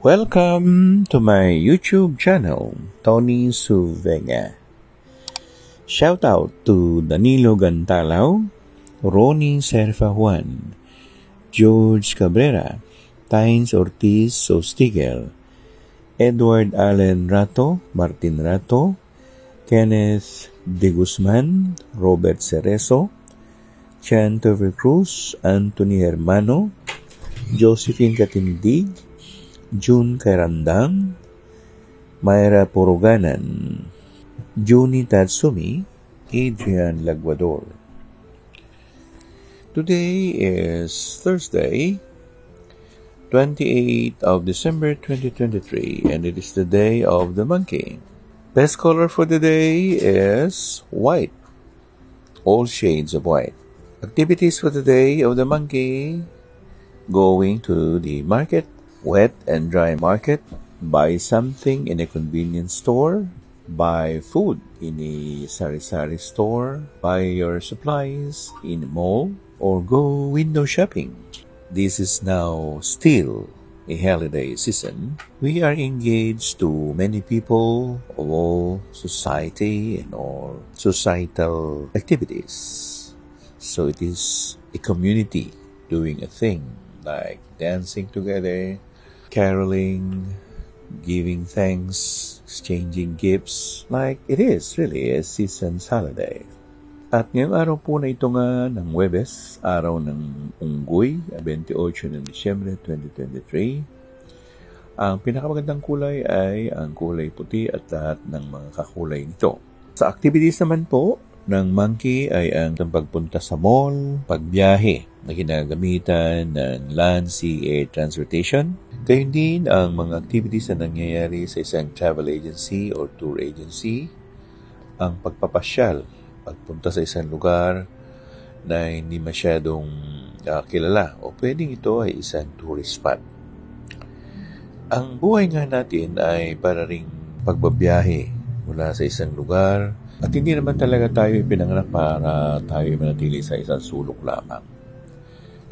Welcome to my YouTube channel, Tony Su Vega. Shout out to Danilo Gantalaw, Ronnie Serfa Juan, George Cabrera, Tynes Ortiz Sostigel, Edward Allen Rato, Martin Rato, Kenneth De Guzman, Robert Cerezo, Chan Cruz, Anthony Hermano, Josephine Katindig, June Karandang, Mayra Puruganan, Juni Tatsumi, Adrian Laguador. Today is Thursday, 28th of December 2023, and it is the day of the monkey. Best color for the day is white, all shades of white. Activities for the day of the monkey: going to the market, wet and dry market, buy something in a convenience store, buy food in a sari-sari store, buy your supplies in a mall, or go window shopping. This is now still a holiday season. We are engaged to many people of all society and all societal activities. So it is a community doing a thing like dancing together, caroling, giving thanks, exchanging gifts, like it is really a season's holiday. At ngayong araw po na ito nga ng Huwebes, araw ng Unggoy, 28 ng Disyembre 2023, ang pinakamagandang kulay ay ang kulay puti at lahat ng mga kakulay nito. Sa activities naman po ng monkey ay ang pagpunta sa mall, pagbiyahe na ginagamitan ng land, sea, air transportation. Gayun din ang mga activities na nangyayari sa isang travel agency or tour agency, ang pagpapasyal, pagpunta sa isang lugar na hindi masyadong kilala o pwedeng ito ay isang tourist spot. Ang buhay nga natin ay para ring pagbabiyahe mula sa isang lugar at hindi naman talaga tayo ipinanganak para tayo manatili sa isang sulok lamang.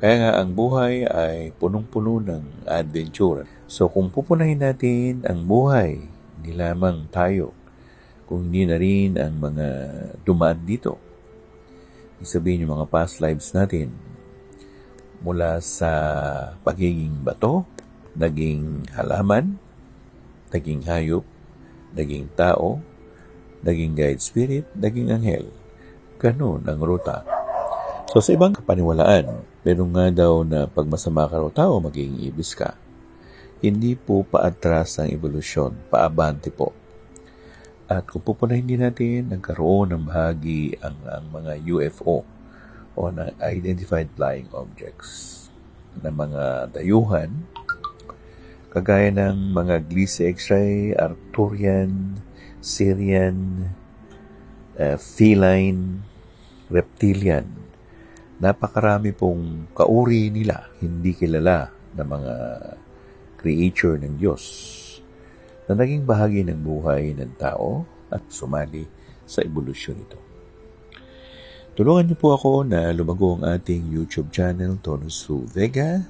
Kaya nga ang buhay ay punong-puno ng adventure. So kung pupunahin natin ang buhay, hindi lamang tayo, kung hindi na rin ang mga dumaan dito. Isabihin yung mga past lives natin. Mula sa pagiging bato, naging halaman, naging hayop, naging tao, naging guide spirit, naging anghel. Ganun ang ruta. So sa ibang kapaniwalaan, meron nga daw na pag masama ka raw tao, magiging ibis ka. Hindi po paatras ang evolusyon, paabante po. At kung pupunahin din natin, nagkaroon ng bahagi ang mga UFO o na Identified Flying Objects na mga dayuhan, kagaya ng mga Gliese X-ray, Arcturian, Sirian, feline, reptilian. Napakarami pong kauri nila, hindi kilala na mga creature ng Diyos na naging bahagi ng buhay ng tao at sumali sa evolusyon nito. Tulungan niyo po ako na lumago ang ating YouTube channel, Tony Su Vega,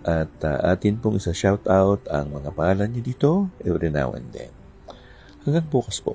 at atin pong isa-shoutout ang mga pangalan niyo dito every now and then. Hanggang bukas po.